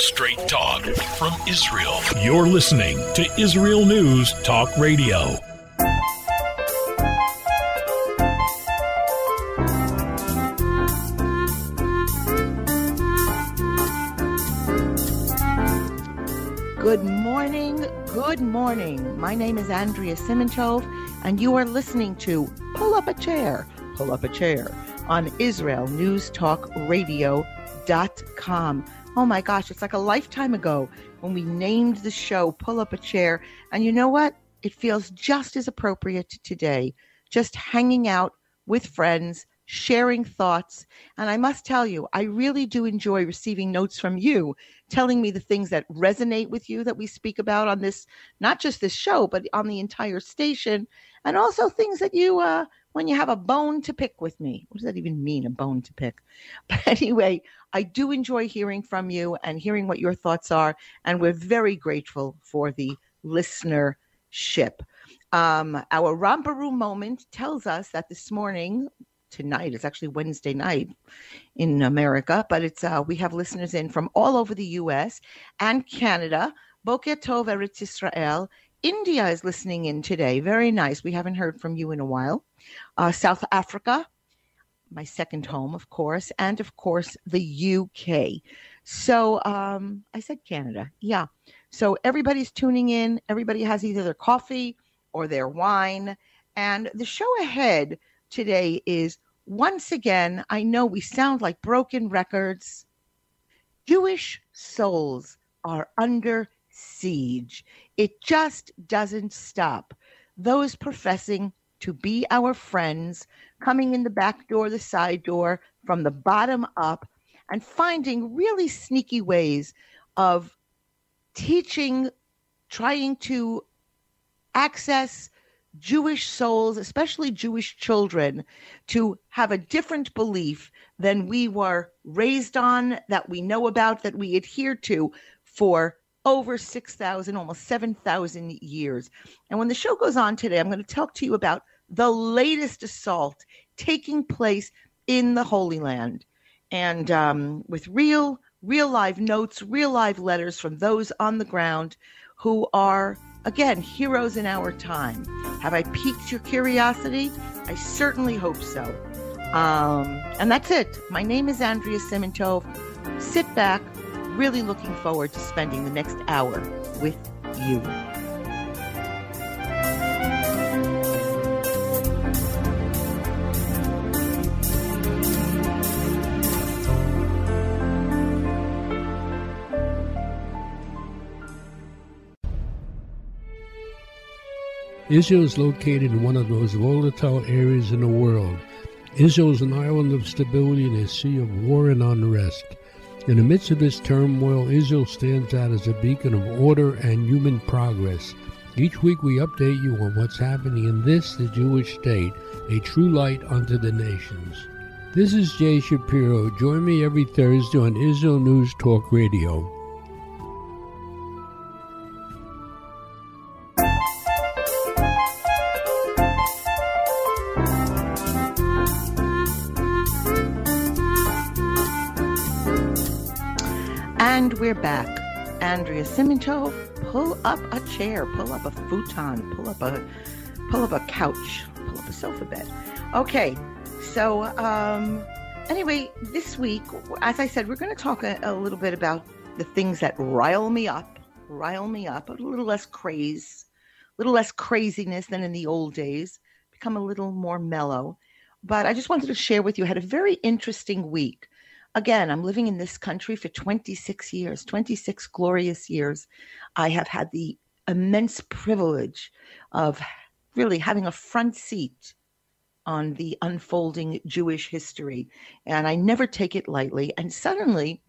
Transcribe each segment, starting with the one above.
Straight talk from Israel. You're listening to Israel News Talk Radio. Good morning. Good morning. My name is Andrea Simantov, and you are listening to Pull Up a Chair on IsraelNewsTalkRadio.com. Oh my gosh, it's like a lifetime ago when we named the show Pull Up a Chair. And you know what? It feels just as appropriate today, just hanging out with friends, sharing thoughts. And I must tell you, I really do enjoy receiving notes from you, telling me the things that resonate with you that we speak about on this, not just this show, but on the entire station. And also things that you, when you have a bone to pick with me. What does that even mean, a bone to pick? But anyway, I do enjoy hearing from you and hearing what your thoughts are. And we're very grateful for the listenership. Our Romper Room moment tells us that this morning, tonight, it's actually Wednesday night in America, but it's we have listeners in from all over the U.S. and Canada. Boker Tov, Eretz Israel. India is listening in today. Very nice. We haven't heard from you in a while. South Africa, my second home, of course, and of course the UK. So I said Canada. Yeah. So everybody's tuning in. Everybody has either their coffee or their wine. And the show ahead today is, once again, I know we sound like broken records. Jewish souls are under siege. It just doesn't stop. Those professing to be our friends, coming in the back door, the side door, from the bottom up, and finding really sneaky ways of teaching, trying to access Jewish souls, especially Jewish children, to have a different belief than we were raised on, that we know about, that we adhere to for over 6,000, almost 7,000 years. And when the show goes on today, I'm going to talk to you about the latest assault taking place in the Holy Land. And with real live notes, real live letters from those on the ground who are, again, heroes in our time. Have I piqued your curiosity? I certainly hope so. And that's it. My name is Andrea Simantov. Sit back. Really looking forward to spending the next hour with you. Israel is located in one of the most volatile areas in the world. Israel is an island of stability in a sea of war and unrest. In the midst of this turmoil, Israel stands out as a beacon of order and human progress. Each week we update you on what's happening in this, the Jewish state, a true light unto the nations. This is Jay Shapiro. Join me every Thursday on Israel News Talk Radio. And we're back. Andrea Simantov, pull up a chair, pull up a futon, pull up a couch, pull up a sofa bed. Okay, so anyway, this week, as I said, we're going to talk a little bit about the things that rile me up, a little less craziness than in the old days, become a little more mellow. But I just wanted to share with you, I had a very interesting week. Again, I'm living in this country for 26 years, 26 glorious years. I have had the immense privilege of really having a front seat on the unfolding Jewish history. And I never take it lightly. And suddenly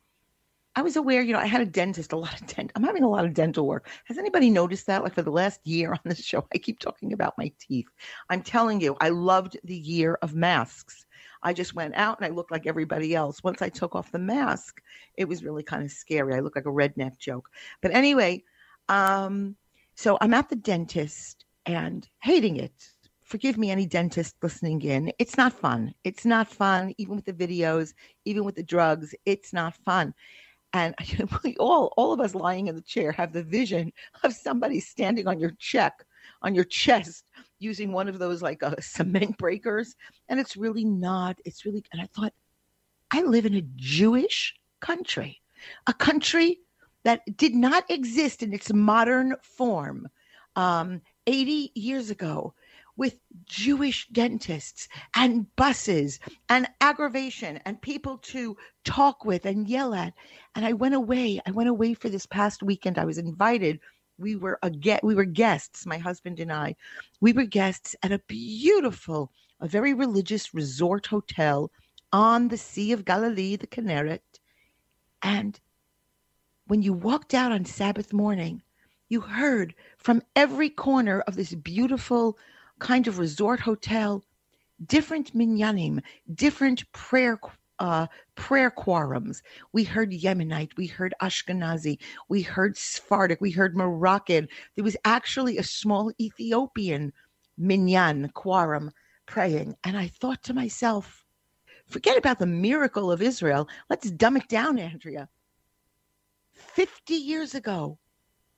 I was aware, I had a dentist, I'm having a lot of dental work. Has anybody noticed that? Like for the last year on this show, I keep talking about my teeth. I'm telling you, I loved the year of masks. I just went out and I looked like everybody else. Once I took off the mask, it was really kind of scary. I looked like a redneck joke. But anyway, so I'm at the dentist and hating it. Forgive me, any dentist listening in. It's not fun. It's not fun, even with the videos, even with the drugs. It's not fun. And we all of us lying in the chair have the vision of somebody standing on your chest, using one of those like cement breakers. And it's really not. And I thought, I live in a Jewish country, a country that did not exist in its modern form 80 years ago, with Jewish dentists and buses and aggravation and people to talk with and yell at. And I went away for this past weekend. I was invited. We were guests, my husband and I. We were guests at a very religious resort hotel on the Sea of Galilee, the Kinneret. And when you walked out on Sabbath morning, you heard from every corner of this beautiful kind of resort hotel different minyanim, different prayer quorums. We heard Yemenite, we heard Ashkenazi, we heard Sephardic, we heard Moroccan. There was actually a small Ethiopian minyan quorum praying. And I thought to myself, forget about the miracle of Israel. Let's dumb it down, Andrea. 50 years ago,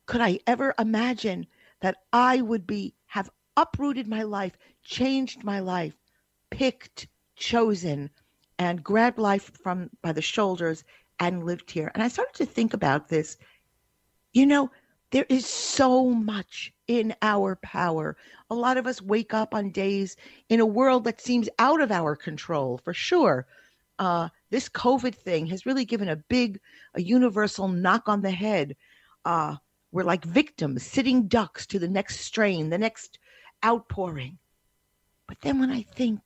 could I ever imagine that I would have uprooted my life, changed my life, picked, chosen, and grabbed life by the shoulders and lived here? And I started to think about this. There is so much in our power. A lot of us wake up on days in a world that seems out of our control, for sure. This COVID thing has really given a universal knock on the head. We're like victims, sitting ducks to the next strain, the next outpouring. But then when I think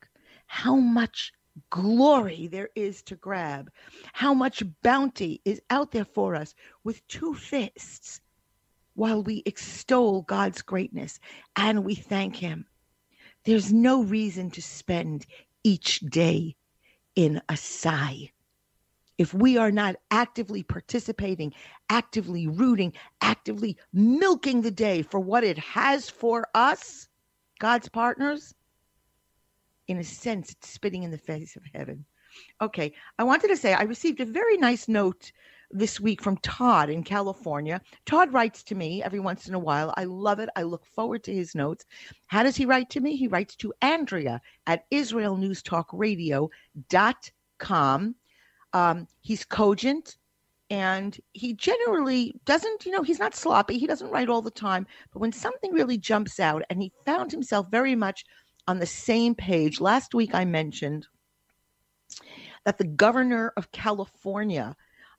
how much glory there is to grab, how much bounty is out there for us with two fists, while we extol God's greatness and we thank him, there's no reason to spend each day in a sigh. If we are not actively participating, actively rooting, actively milking the day for what it has for us, God's partners, in a sense, it's spitting in the face of heaven. Okay, I wanted to say I received a very nice note this week from Todd in California. Todd writes to me every once in a while. I love it. I look forward to his notes. How does he write to me? He writes to Andrea at IsraelNewsTalkRadio.com. He's cogent, and he generally doesn't, he's not sloppy. He doesn't write all the time. But when something really jumps out, and he found himself very much on the same page. Last week I mentioned that the governor of California,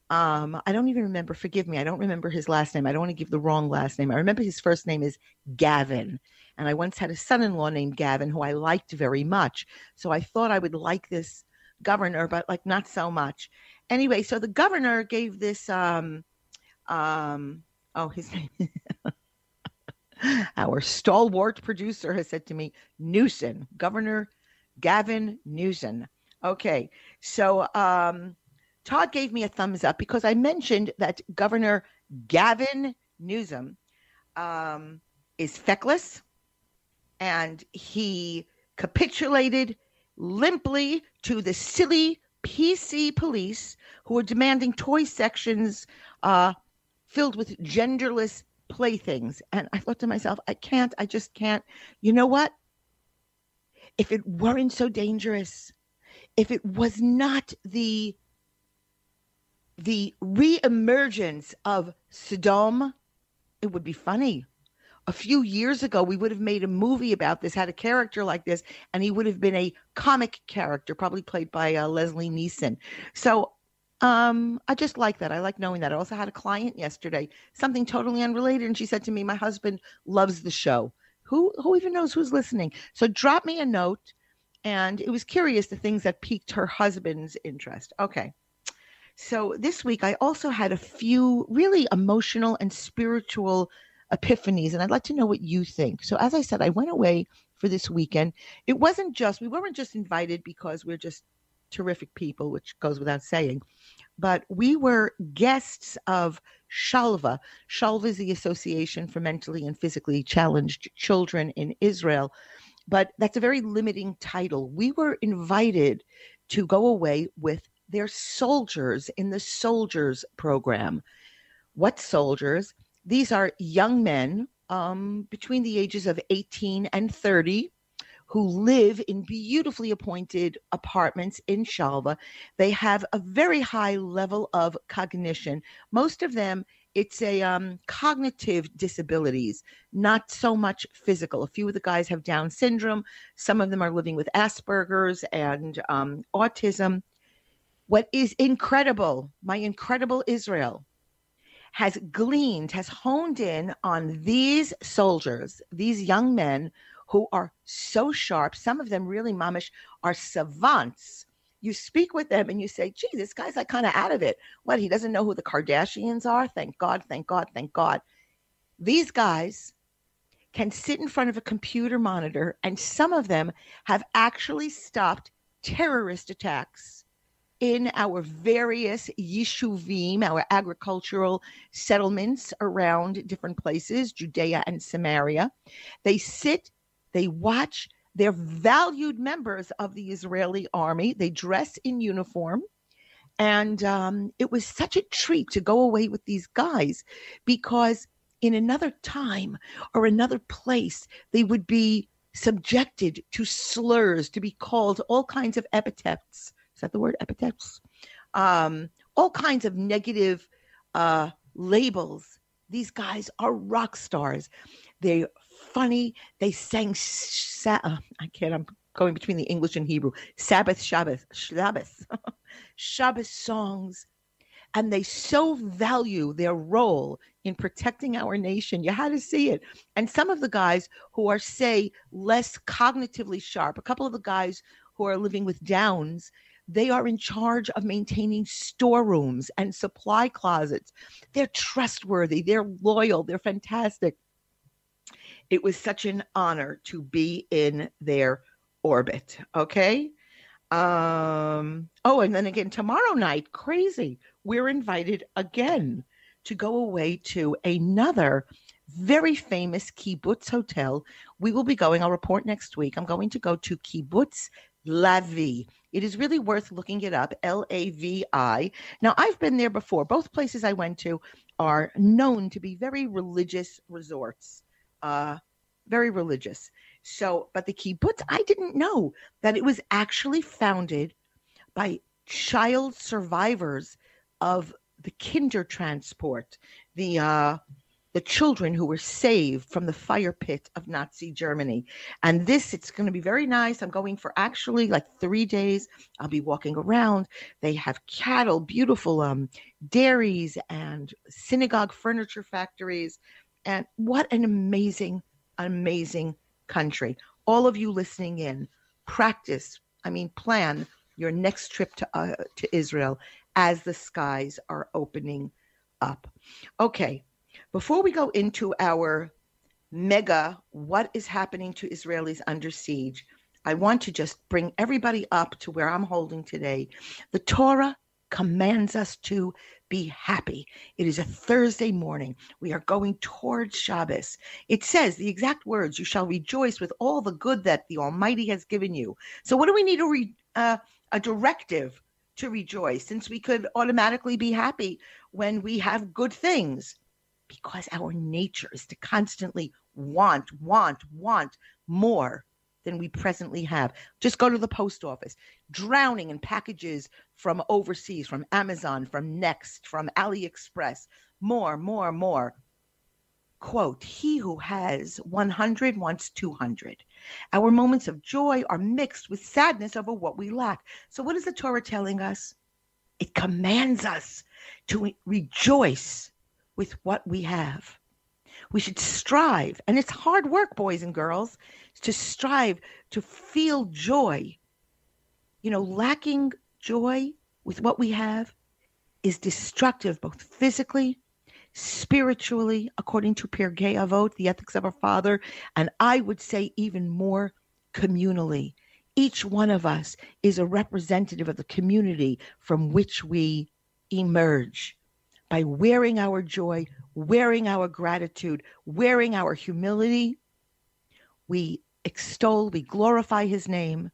I don't even remember, forgive me, I don't remember his last name. I don't want to give the wrong last name. I remember his first name is Gavin. And I once had a son-in-law named Gavin who I liked very much. So I thought I would like this governor, but like not so much. Anyway, so the governor gave this, his name, our stalwart producer has said to me, Newsom, Governor Gavin Newsom. Okay, so Todd gave me a thumbs up because I mentioned that Governor Gavin Newsom is feckless, and he capitulated limply to the silly PC police who are demanding toy sections filled with genderless playthings. And I thought to myself, I just can't. You know what? If it weren't so dangerous, if it was not the reemergence of Sodom, it would be funny. A few years ago, we would have made a movie about this, had a character like this, and he would have been a comic character, probably played by Leslie Nielsen. So I just like that. I like knowing that. I also had a client yesterday, something totally unrelated, and she said to me, my husband loves the show. Who even knows who's listening? So drop me a note, and it was curious, the things that piqued her husband's interest. Okay. So this week, I also had a few really emotional and spiritual epiphanies, and I'd like to know what you think. So as I said, I went away for this weekend. We weren't just invited because we're just terrific people, which goes without saying, but we were guests of Shalva. Shalva is the Association for Mentally and Physically Challenged Children in Israel, but that's a very limiting title. We were invited to go away with they're soldiers in the soldiers program. What soldiers? These are young men between the ages of 18 and 30 who live in beautifully appointed apartments in Shalva. They have a very high level of cognition. Most of them, it's a cognitive disabilities, not so much physical. A few of the guys have Down syndrome. Some of them are living with Asperger's and autism. What is incredible, my incredible Israel, has honed in on these soldiers, these young men who are so sharp. Some of them really, mamish, are savants. You speak with them and you say, gee, this guy's like kind of out of it. What, he doesn't know who the Kardashians are? Thank God, thank God, thank God. These guys can sit in front of a computer monitor, and some of them have actually stopped terrorist attacks in our various yishuvim, our agricultural settlements around different places, Judea and Samaria. They sit, they watch. They're valued members of the Israeli army. They dress in uniform. And it was such a treat to go away with these guys, because in another time or another place, they would be subjected to slurs, to be called all kinds of epithets. Is that the word, epithets? All kinds of negative labels. These guys are rock stars. They're funny. They sang, I'm going between the English and Hebrew, Shabbos songs. And they so value their role in protecting our nation. You had to see it. And some of the guys who are, say, less cognitively sharp, a couple of the guys who are living with Downs, they are in charge of maintaining storerooms and supply closets. They're trustworthy. They're loyal. They're fantastic. It was such an honor to be in their orbit. Okay. And then again, tomorrow night, crazy. We're invited again to go away to another very famous kibbutz hotel. We will be going, I'll report next week. I'm going to go to Kibbutz Lavi. It is really worth looking it up, Lavi. Now, I've been there before. Both places I went to are known to be very religious resorts, very religious. So, but the kibbutz, I didn't know that it was actually founded by child survivors of the kinder transport, the children who were saved from the fire pit of Nazi Germany. And it's going to be very nice. I'm going for actually like 3 days. I'll be walking around. They have cattle, beautiful dairies and synagogue furniture factories. And what an amazing, amazing country. All of you listening in, plan your next trip to Israel as the skies are opening up. Okay. Before we go into our mega, what is happening to Israelis under siege, I want to just bring everybody up to where I'm holding today. The Torah commands us to be happy. It is a Thursday morning. We are going towards Shabbos. It says the exact words, you shall rejoice with all the good that the Almighty has given you. So what do we need a directive to rejoice, since we could automatically be happy when we have good things? Because our nature is to constantly want more than we presently have. Just go to the post office, drowning in packages from overseas, from Amazon, from Next, from AliExpress, more. Quote, he who has 100 wants 200. Our moments of joy are mixed with sadness over what we lack. So what is the Torah telling us? It commands us to rejoice with what we have. We should strive, and it's hard work, boys and girls, to strive to feel joy. Lacking joy with what we have is destructive, both physically, spiritually, according to Pirkei Avot, the ethics of our Father, and I would say even more communally. Each one of us is a representative of the community from which we emerge. By wearing our joy, wearing our gratitude, wearing our humility, we glorify his name,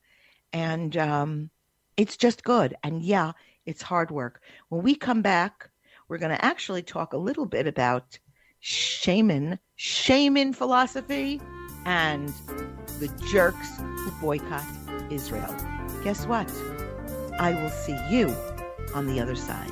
and it's just good. And yeah, It's hard work. When we come back, we're going to actually talk a little bit about shaman philosophy and the jerks who boycott Israel. Guess what? I will see you on the other side.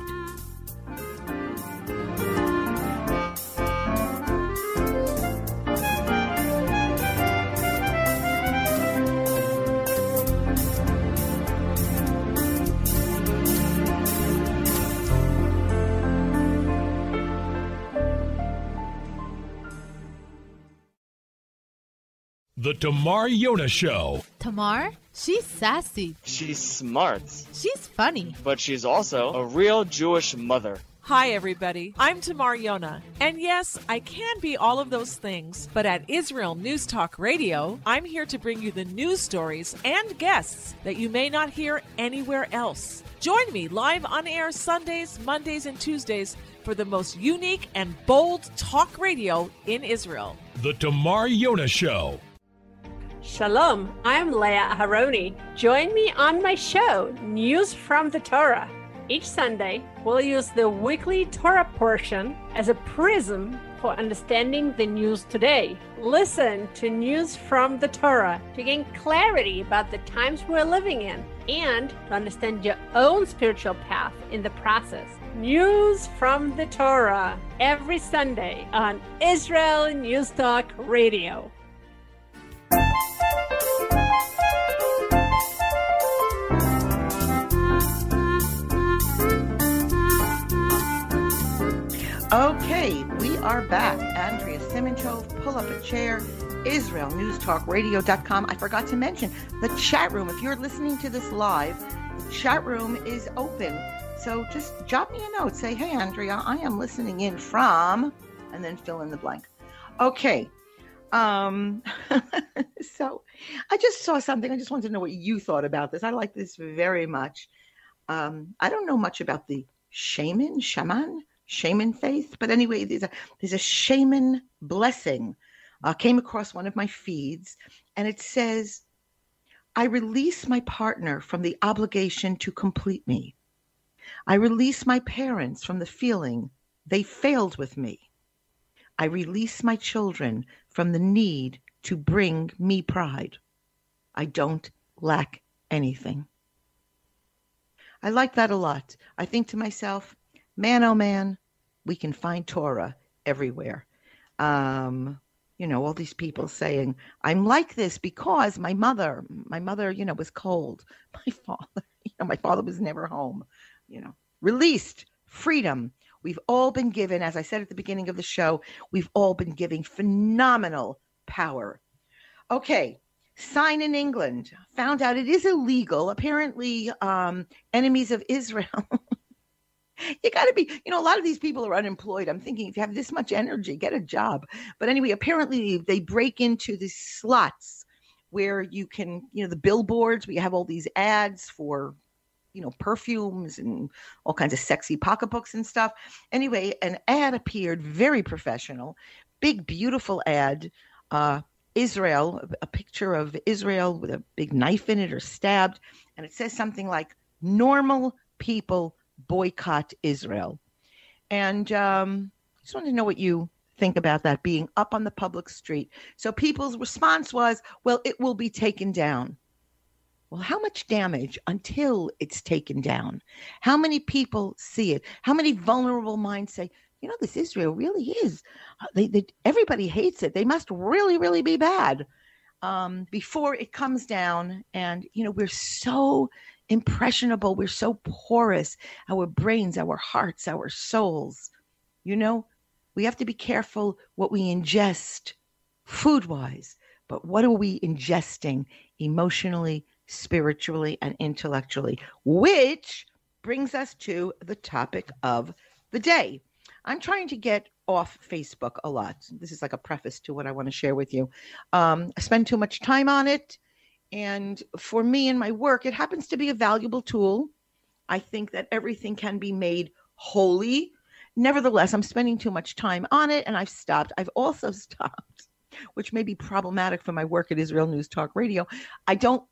The Tamar Yona Show. Tamar? She's sassy. She's smart. She's funny. But she's also a real Jewish mother. Hi, everybody. I'm Tamar Yona. And yes, I can be all of those things. But at Israel News Talk Radio, I'm here to bring you the news stories and guests that you may not hear anywhere else. Join me live on air Sundays, Mondays, and Tuesdays for the most unique and bold talk radio in Israel. The Tamar Yona Show. Shalom, I'm Leah Aharoni. Join me on my show, News from the Torah. Each Sunday, we'll use the weekly Torah portion as a prism for understanding the news today. Listen to News from the Torah to gain clarity about the times we're living in and to understand your own spiritual path in the process. News from the Torah every Sunday on Israel News Talk Radio. Okay, we are back. Andrea Simonchov, pull up a chair, IsraelNewsTalkRadio.com. I forgot to mention the chat room. If you're listening to this live, the chat room is open. So just drop me a note. Say, hey, Andrea, I am listening in from, and then fill in the blank. Okay. So I just saw something. I just wanted to know what you thought about this. I like this very much. I don't know much about the shaman faith, but anyway, there's a shaman blessing. Came across one of my feeds, and it says, I release my partner from the obligation to complete me. I release my parents from the feeling they failed with me. I release my children from the need to bring me pride. I don't lack anything. I like that a lot. I think to myself, man, oh man, we can find Torah everywhere. All these people saying, I'm like this because my mother, was cold. My father was never home, released, freedom. We've all been given, as I said at the beginning of the show, we've all been given phenomenal power. Okay. Sign in England. Found out it is illegal. Apparently, enemies of Israel. You got to be, a lot of these people are unemployed. I'm thinking, if you have this much energy, get a job. But anyway, apparently they break into the slots where you can, the billboards, where you have all these ads for, perfumes and all kinds of sexy pocketbooks and stuff. Anyway, an ad appeared, very professional, big, beautiful ad. Israel, a picture of Israel with a big knife in it or stabbed. And it says something like, normal people boycott Israel. And just wanted to know what you think about that being up on the public street. So people's response was, well, it will be taken down. Well, how much damage until it's taken down? How many people see it? How many vulnerable minds say, this Israel really is. Everybody hates it. They must really, really be bad before it comes down. And, we're so impressionable. We're so porous. Our brains, our hearts, our souls. We have to be careful what we ingest food-wise. But what are we ingesting emotionally, spiritually, and intellectually? Which brings us to the topic of the day. I'm trying to get off Facebook a lot. This is like a preface to what I want to share with you. I spend too much time on it. And for me and my work, it happens to be a valuable tool. I think that everything can be made holy. Nevertheless, I'm spending too much time on it, and I've stopped. I've also stopped, which may be problematic for my work at Israel News Talk Radio. I don't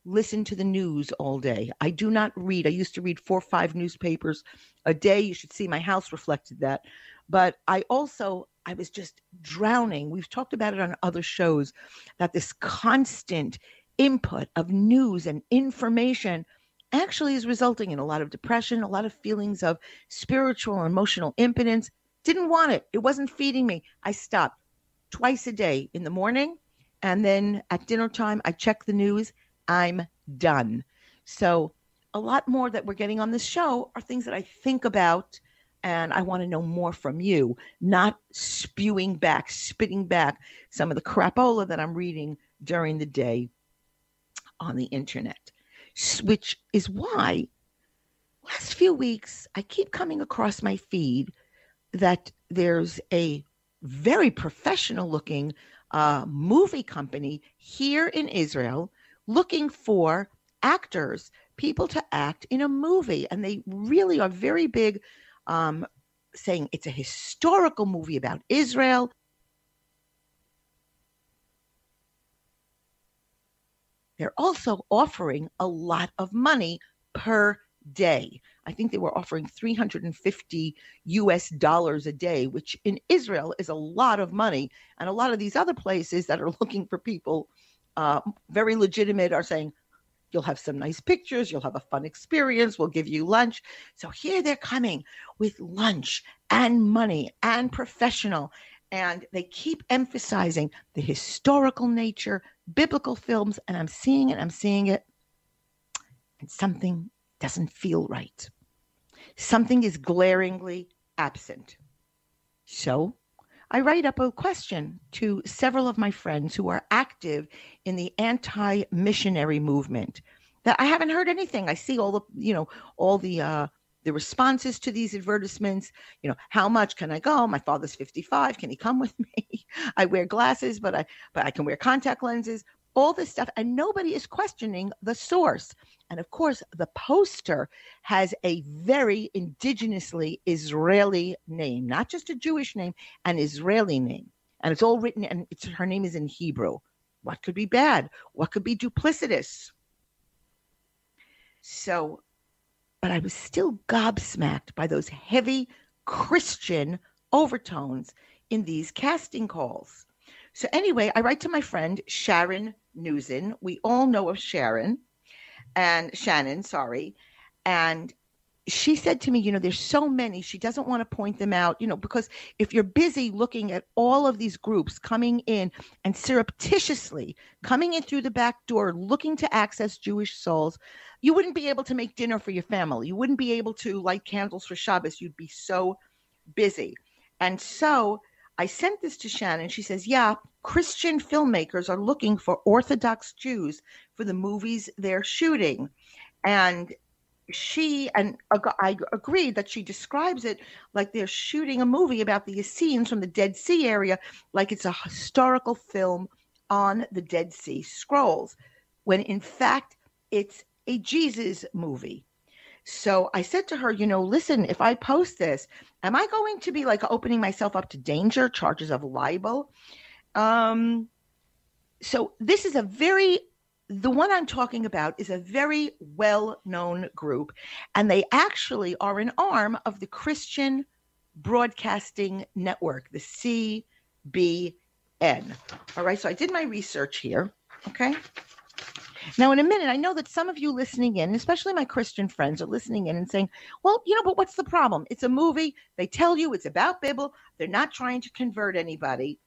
listen to the news all day. I do not read. I used to read 4 or 5 newspapers a day. You should see my house reflected that. But I was just drowning. We've talked about it on other shows, that this constant input of news and information actually is resulting in a lot of depression, a lot of feelings of spiritual and emotional impotence. Didn't want it. It wasn't feeding me. I stopped twice a day, in the morning, and then at dinner time, I check the news. I'm done. So a lot more that we're getting on this show are things that I think about, and I want to know more from you, not spitting back some of the crapola that I'm reading during the day on the internet, which is why last few weeks I keep coming across my feed that there's a very professional looking movie company here in Israel looking for actors, people to act in a movie. And they really are very big, saying it's a historical movie about Israel. They're also offering a lot of money per day. I think they were offering $350 a day, which in Israel is a lot of money. And a lot of these other places that are looking for people, very legitimate, are saying, you'll have some nice pictures, you'll have a fun experience, we'll give you lunch. So here they're coming with lunch and money and professional. And they keep emphasizing the historical nature, biblical films, and I'm seeing it, and something doesn't feel right. Something is glaringly absent. So I write up a question to several of my friends who are active in the anti-missionary movement that I haven't heard anything. I see all the responses to these advertisements. How much can I go? My father's 55. Can he come with me? I wear glasses, but I can wear contact lenses. All this stuff, and nobody is questioning the source. And of course, the poster has a very indigenously Israeli name, not just a Jewish name, an Israeli name. And it's all written, and her name is in Hebrew. What could be bad? What could be duplicitous? So, but I was still gobsmacked by those heavy Christian overtones in these casting calls. So anyway, I write to my friend Sharon Newson. We all know of Shannon, and she said to me, there's so many, she doesn't want to point them out, because if you're busy looking at all of these groups coming in and surreptitiously coming in through the back door, looking to access Jewish souls, you wouldn't be able to make dinner for your family. You wouldn't be able to light candles for Shabbos. You'd be so busy. And so I sent this to Shannon. She says, yeah, Christian filmmakers are looking for Orthodox Jews for the movies they're shooting. And I agreed that she describes it like they're shooting a movie about the Essenes from the Dead Sea area, like it's a historical film on the Dead Sea Scrolls, when in fact it's a Jesus movie. So I said to her, listen, if I post this, am I going to be like opening myself up to danger, charges of libel? So this is the one I'm talking about is a very well-known group, and they actually are an arm of the Christian Broadcasting Network, the CBN. All right, so I did my research here, okay? Now, in a minute, I know that some of you listening in, especially my Christian friends, are listening in and saying, well, but what's the problem? It's a movie. They tell you it's about Bible. They're not trying to convert anybody.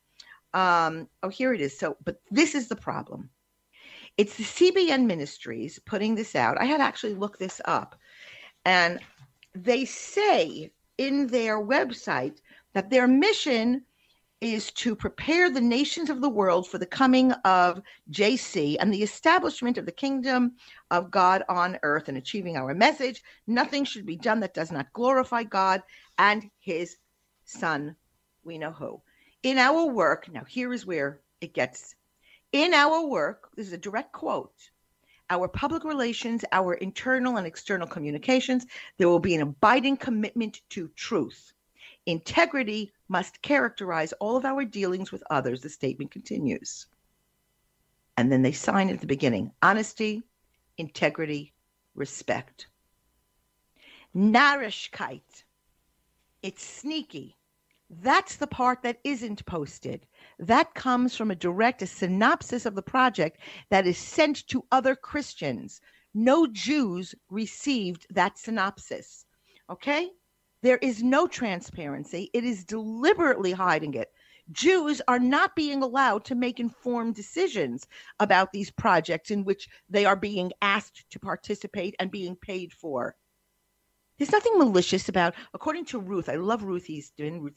Here it is. But this is the problem. It's the CBN Ministries putting this out. I had actually looked this up. And they say in their website that their mission is to prepare the nations of the world for the coming of JC and the establishment of the kingdom of God on earth and achieving our message. Nothing should be done that does not glorify God and his son, we know who. In our work, now here is where it gets, in our work, this is a direct quote, our public relations, our internal and external communications, there will be an abiding commitment to truth. Integrity must characterize all of our dealings with others, the statement continues. And then they sign at the beginning, honesty, integrity, respect. Narishkeit. It's sneaky. That's the part that isn't posted. That comes from a synopsis of the project that is sent to other Christians. No Jews received that synopsis. Okay? There is no transparency. It is deliberately hiding it. Jews are not being allowed to make informed decisions about these projects in which they are being asked to participate and being paid for. There's nothing malicious about, according to Ruth, I love Ruthie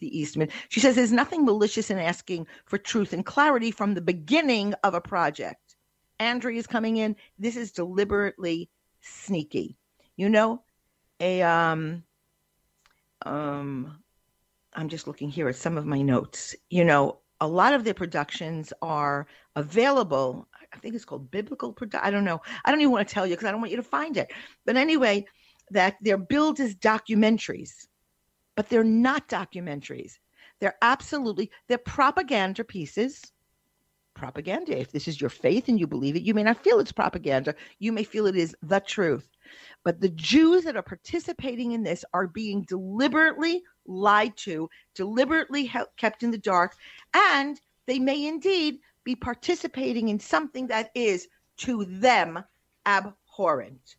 Eastman. She says there's nothing malicious in asking for truth and clarity from the beginning of a project. Andrea is coming in. This is deliberately sneaky. You know, I'm just looking here at some of my notes. You know, a lot of their productions are available. I think it's called biblical production. I don't know. I don't even want to tell you because I don't want you to find it. But anyway, that they're billed as documentaries, but they're not documentaries. They're propaganda pieces. Propaganda. If this is your faith and you believe it, you may not feel it's propaganda. You may feel it is the truth. But the Jews that are participating in this are being deliberately lied to, deliberately kept in the dark, and they may indeed be participating in something that is to them abhorrent.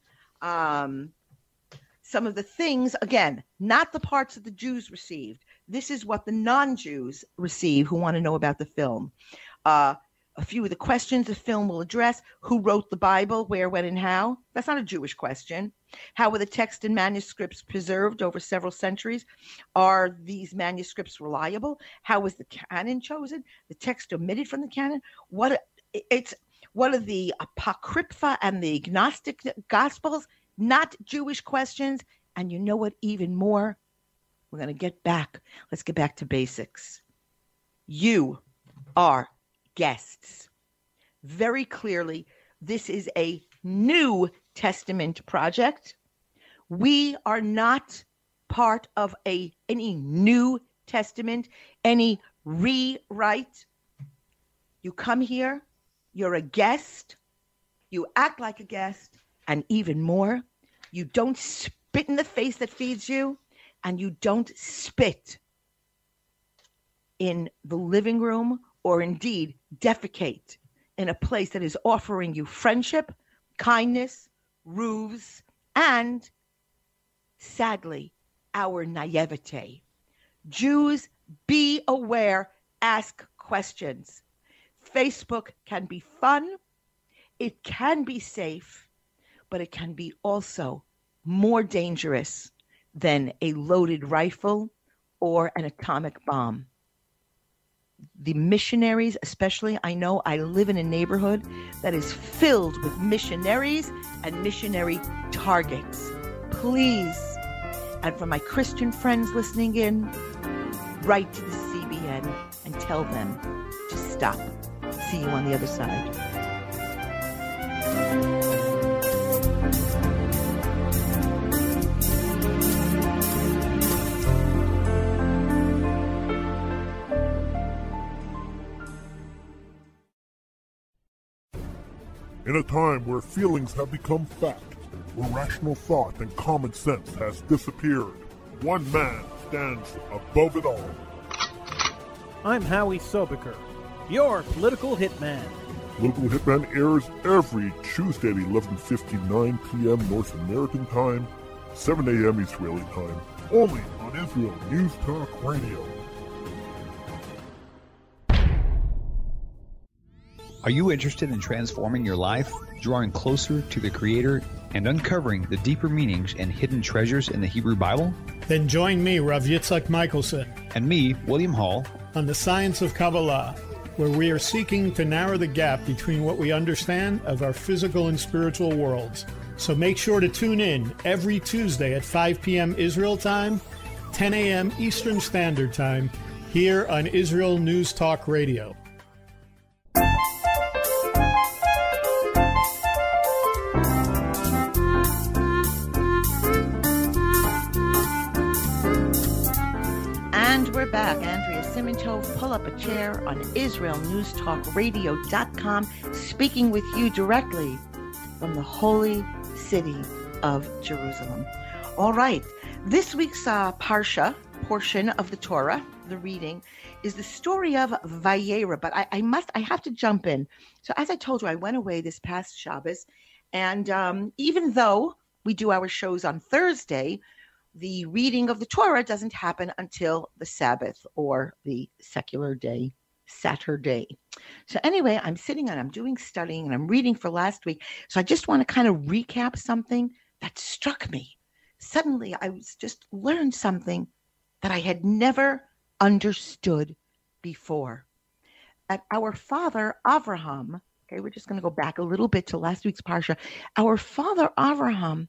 Some of the things, again, not the parts that the Jews received. This is what the non-Jews receive who want to know about the film. A few of the questions the film will address: who wrote the Bible, where, when, and how? That's not a Jewish question. How were the text and manuscripts preserved over several centuries? Are these manuscripts reliable? How was the canon chosen? The text omitted from the canon? What are the Apocrypha and the Gnostic Gospels? Not Jewish questions. And you know what? Even more, we're going to get back. Let's get back to basics. You are guests. Very clearly, this is a New Testament project. We are not part of any New Testament, any rewrite. You come here, you're a guest, you act like a guest, and even more, you don't spit in the face that feeds you, and you don't spit in the living room or indeed defecate in a place that is offering you friendship, kindness, roofs, and, sadly, our naivete. Jews, be aware, ask questions. Facebook can be fun, it can be safe, but it can be also more dangerous than a loaded rifle or an atomic bomb. The missionaries, especially, I know I live in a neighborhood that is filled with missionaries and missionary targets. Please, and for my Christian friends listening in, write to the CBN and tell them to stop. See you on the other side. In a time where feelings have become fact, where rational thought and common sense has disappeared, one man stands above it all. I'm Howie Sobiker, your political hitman. Political Hitman airs every Tuesday at 11:59 p.m. North American time, 7 a.m. Israeli time, only on Israel News Talk Radio. Are you interested in transforming your life, drawing closer to the Creator, and uncovering the deeper meanings and hidden treasures in the Hebrew Bible? Then join me, Rav Yitzhak Michelson, and me, William Hall, on the Science of Kabbalah, where we are seeking to narrow the gap between what we understand of our physical and spiritual worlds. So make sure to tune in every Tuesday at 5 p.m. Israel time, 10 a.m. Eastern Standard Time, here on Israel News Talk Radio. And we're back. Andrea Simantov, pull up a chair on IsraelNewsTalkRadio.com, speaking with you directly from the holy city of Jerusalem. All right, this week's Parsha portion of the Torah, the reading, is the story of Vayera. But I have to jump in. So as I told you, I went away this past Shabbos, and even though we do our shows on Thursday, the reading of the Torah doesn't happen until the Sabbath or the secular day, Saturday. So anyway, I'm sitting and I'm doing studying and I'm reading for last week. So I just want to kind of recap something that struck me. Suddenly, I was just learned something that I had never understood before. That our father Avraham, okay, we're just going to go back a little bit to last week's Parsha. Our father Avraham,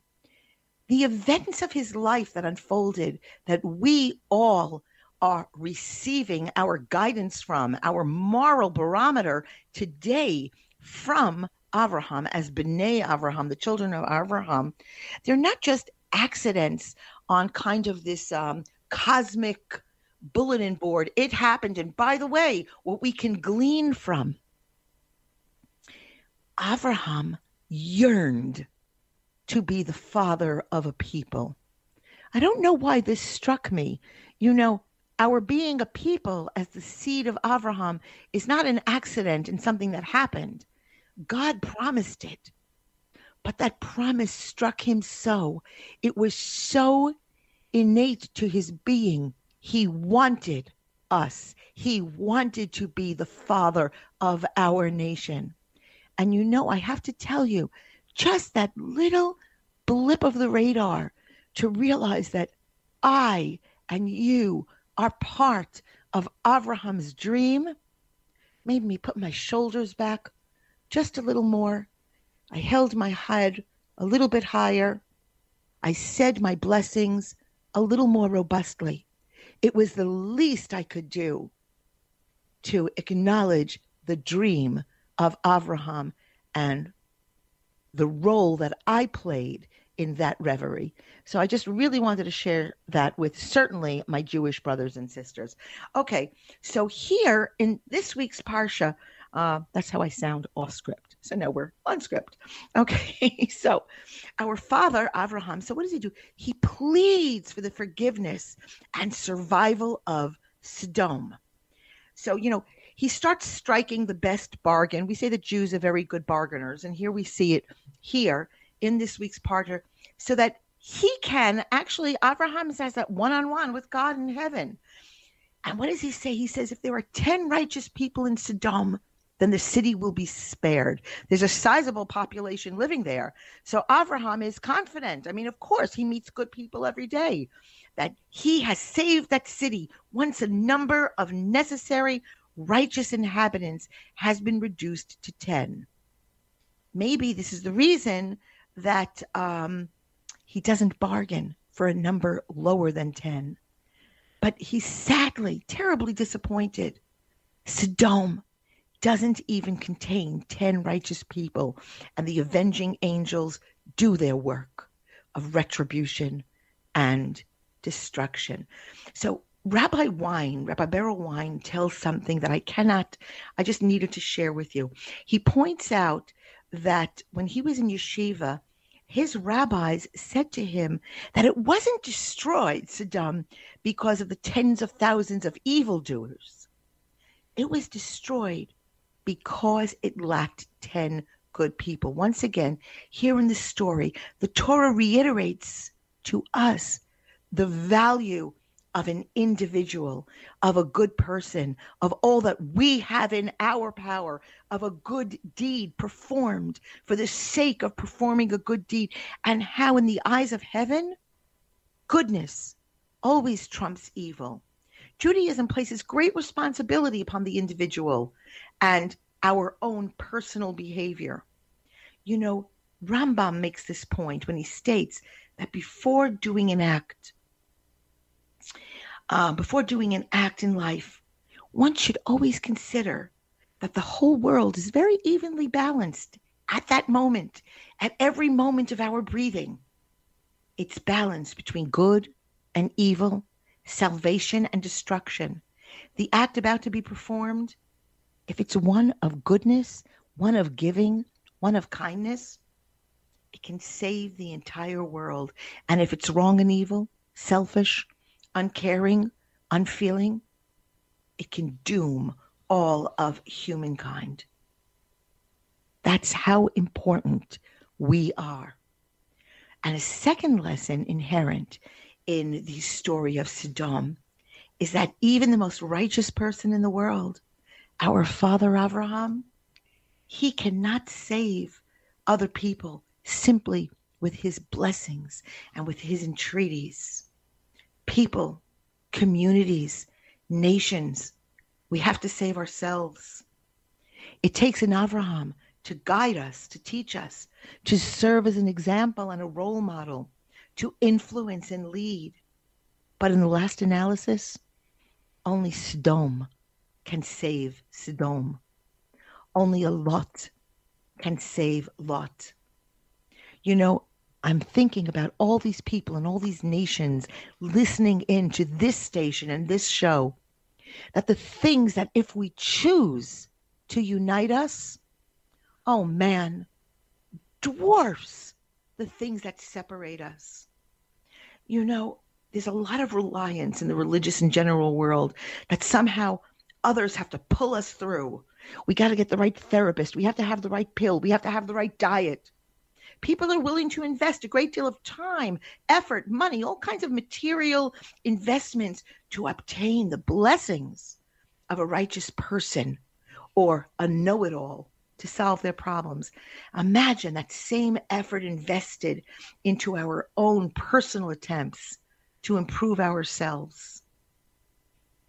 the events of his life that unfolded, that we all are receiving our guidance from, our moral barometer today from Avraham, as B'nai Avraham, the children of Avraham, they're not just accidents on kind of this cosmic bulletin board. It happened. And by the way, what we can glean from Avraham yearned to be the father of a people. I don't know why this struck me. You know, our being a people as the seed of Avraham is not an accident and something that happened. God promised it. But that promise struck him so. It was so innate to his being. He wanted us. He wanted to be the father of our nation. And you know, I have to tell you, just that little blip of the radar to realize that I and you are part of Avraham's dream made me put my shoulders back just a little more. I held my head a little bit higher. I said my blessings a little more robustly. It was the least I could do to acknowledge the dream of Avraham and the role that I played in that reverie. So I just really wanted to share that with certainly my Jewish brothers and sisters. Okay, so here in this week's Parsha, that's how I sound off script. So now we're on script. Okay, so our father, Avraham, so what does he do? He pleads for the forgiveness and survival of Sodom. So, you know, he starts striking the best bargain. We say that Jews are very good bargainers, and here we see it here in this week's Parsha, so that he can actually, Avraham has that one-on-one with God in heaven. And what does he say? He says, if there are 10 righteous people in Sodom, then the city will be spared. There's a sizable population living there. So Avraham is confident. I mean, of course, he meets good people every day, that he has saved that city once a number of necessary righteous inhabitants has been reduced to 10. Maybe this is the reason that he doesn't bargain for a number lower than 10. But he's sadly, terribly disappointed. Sodom doesn't even contain 10 righteous people, and the avenging angels do their work of retribution and destruction. So Rabbi Beryl Wine tells something that I just needed to share with you. He points out that when he was in yeshiva, his rabbis said to him that it wasn't destroyed, Sodom, because of the tens of thousands of evildoers. It was destroyed because it lacked 10 good people. Once again, here in the story, the Torah reiterates to us the value of an individual, of a good person, of all that we have in our power, of a good deed performed for the sake of performing a good deed, and how in the eyes of heaven, goodness always trumps evil. Judaism places great responsibility upon the individual and our own personal behavior. You know, Rambam makes this point when he states that before doing an act in life, one should always consider that the whole world is very evenly balanced at that moment, at every moment of our breathing. It's balanced between good and evil, salvation and destruction. The act about to be performed, if it's one of goodness, one of giving, one of kindness, it can save the entire world. And if it's wrong and evil, selfish, uncaring, unfeeling, it can doom all of humankind. That's how important we are. And a second lesson inherent in the story of Sodom is that even the most righteous person in the world, our father Abraham, he cannot save other people simply with his blessings and with his entreaties. People, communities, nations, we have to save ourselves. It takes an Abraham to guide us, to teach us, to serve as an example and a role model, to influence and lead. But in the last analysis, only Sodom can save Sodom. Only a Lot can save Lot. You know, I'm thinking about all these people and all these nations listening in to this station and this show, that the things that if we choose to unite us, oh man, dwarfs the things that separate us. You know, there's a lot of reliance in the religious and general world that somehow others have to pull us through. We got to get the right therapist. We have to have the right pill. We have to have the right diet. People are willing to invest a great deal of time, effort, money, all kinds of material investments to obtain the blessings of a righteous person or a know-it-all to solve their problems. Imagine that same effort invested into our own personal attempts to improve ourselves.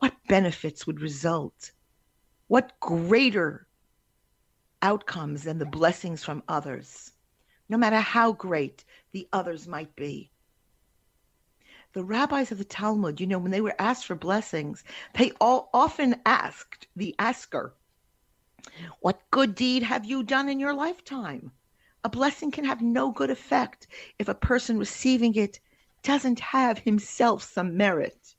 What benefits would result? What greater outcomes than the blessings from others, no matter how great the others might be? The rabbis of the Talmud, you know, when they were asked for blessings, they all often asked the asker, what good deed have you done in your lifetime? A blessing can have no good effect if a person receiving it doesn't have himself some merit.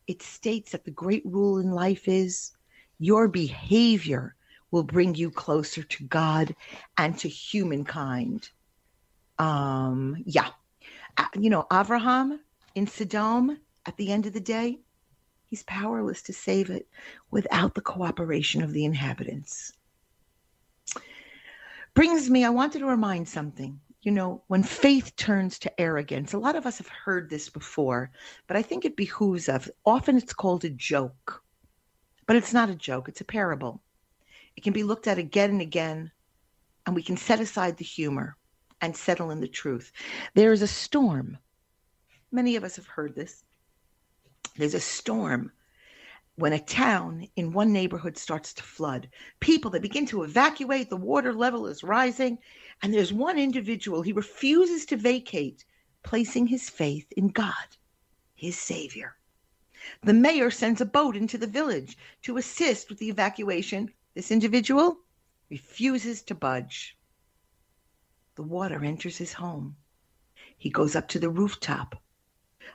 It states that the great rule in life is your behavior will bring you closer to God and to humankind. You know, Abraham in Sodom, at the end of the day, he's powerless to save it without the cooperation of the inhabitants. Brings me, I wanted to remind something. You know, when faith turns to arrogance, a lot of us have heard this before, but I think it behooves us. Often it's called a joke, but it's not a joke. It's a parable. It can be looked at again and again, and we can set aside the humor and settle in the truth. There is a storm. Many of us have heard this. There's a storm when a town in one neighborhood starts to flood. People, they begin to evacuate, the water level is rising, and there's one individual, he refuses to vacate, placing his faith in God, his Savior. The mayor sends a boat into the village to assist with the evacuation. This individual refuses to budge. The water enters his home. He goes up to the rooftop.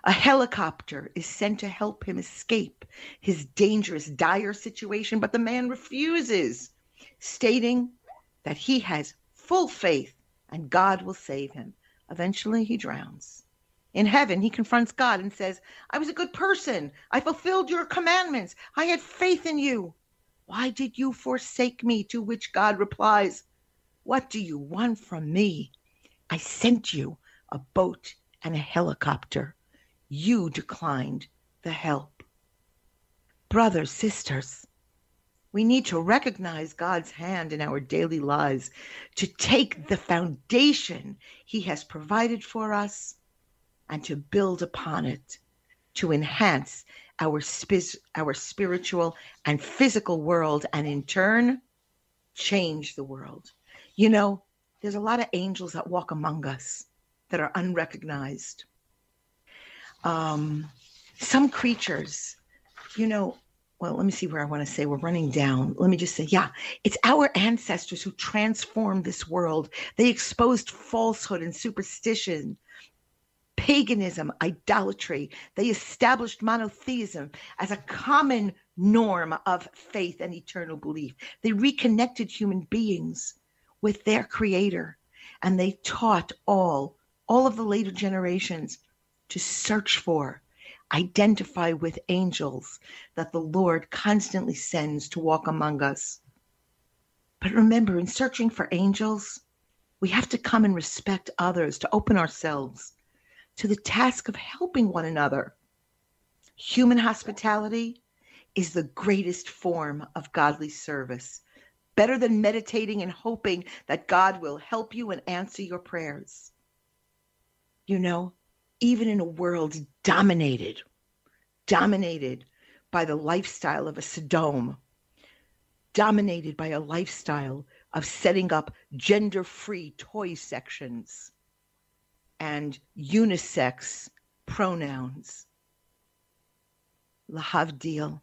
A helicopter is sent to help him escape his dangerous, dire situation, but the man refuses, stating that he has full faith and God will save him. Eventually, he drowns. In heaven, he confronts God and says, I was a good person. I fulfilled your commandments. I had faith in you. Why did you forsake me? To which God replies, what do you want from me? I sent you a boat and a helicopter. You declined the help. Brothers, sisters, we need to recognize God's hand in our daily lives, to take the foundation he has provided for us and to build upon it, to enhance our spiritual and physical world, and in turn, change the world. You know, there's a lot of angels that walk among us that are unrecognized. Some creatures, you know, well, let me see where I want to say we're running down. Let me just say, yeah, it's our ancestors who transformed this world. They exposed falsehood and superstition, paganism, idolatry. They established monotheism as a common norm of faith and eternal belief. They reconnected human beings with their creator. And they taught all of the later generations to search for, identify with angels that the Lord constantly sends to walk among us. But remember, in searching for angels, we have to come and respect others, to open ourselves to the task of helping one another. Human hospitality is the greatest form of godly service, better than meditating and hoping that God will help you and answer your prayers. You know, even in a world dominated by the lifestyle of a Sodom, dominated by a lifestyle of setting up gender-free toy sections and unisex pronouns. Lahavdil,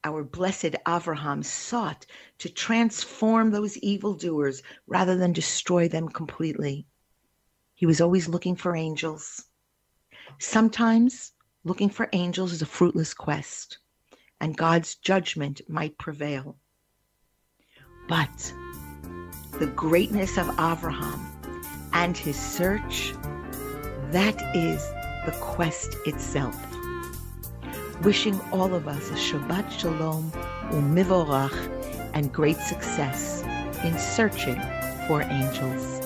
our blessed Avraham sought to transform those evildoers rather than destroy them completely. He was always looking for angels. Sometimes looking for angels is a fruitless quest, and God's judgment might prevail. But the greatness of Avraham and his search, that is the quest itself. Wishing all of us a Shabbat Shalom u'mivorach and great success in searching for angels.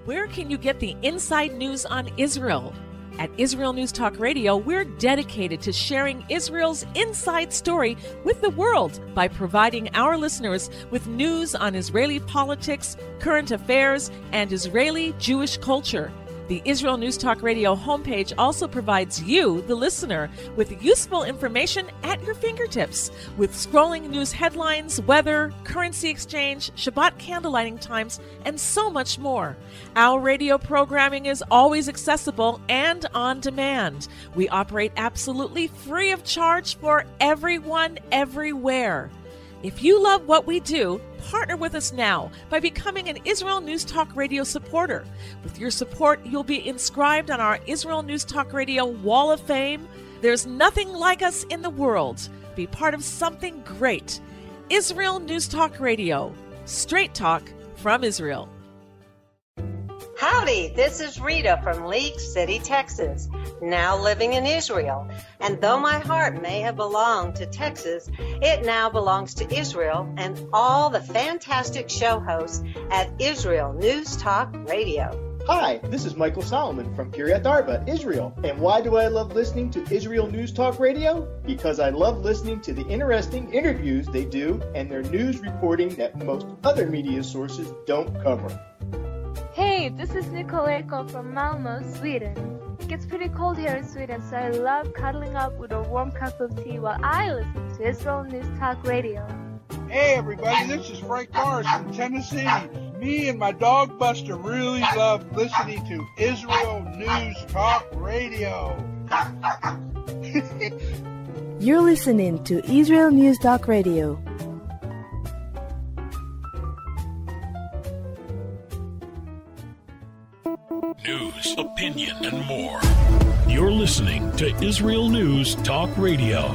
Where can you get the inside news on Israel? At Israel News Talk Radio, we're dedicated to sharing Israel's inside story with the world by providing our listeners with news on Israeli politics, current affairs, and Israeli Jewish culture. The Israel News Talk Radio homepage also provides you, the listener, with useful information at your fingertips, with scrolling news headlines, weather, currency exchange, Shabbat candlelighting times, and so much more. Our radio programming is always accessible and on demand. We operate absolutely free of charge for everyone, everywhere. If you love what we do, partner with us now by becoming an Israel News Talk Radio supporter. With your support, you'll be inscribed on our Israel News Talk Radio Wall of Fame. There's nothing like us in the world. Be part of something great. Israel News Talk Radio. Straight talk from Israel. Howdy, this is Rita from League City, Texas, now living in Israel. And though my heart may have belonged to Texas, it now belongs to Israel and all the fantastic show hosts at Israel News Talk Radio. Hi, this is Michael Solomon from Kiryat Arba, Israel. And why do I love listening to Israel News Talk Radio? Because I love listening to the interesting interviews they do and their news reporting that most other media sources don't cover. Hey, this is Nicoleko from Malmö, Sweden. It gets pretty cold here in Sweden, so I love cuddling up with a warm cup of tea while I listen to Israel News Talk Radio. Hey everybody, this is Frank Morris from Tennessee. Me and my dog Buster really love listening to Israel News Talk Radio. You're listening to Israel News Talk Radio. News, opinion, and more. You're listening to Israel News Talk Radio.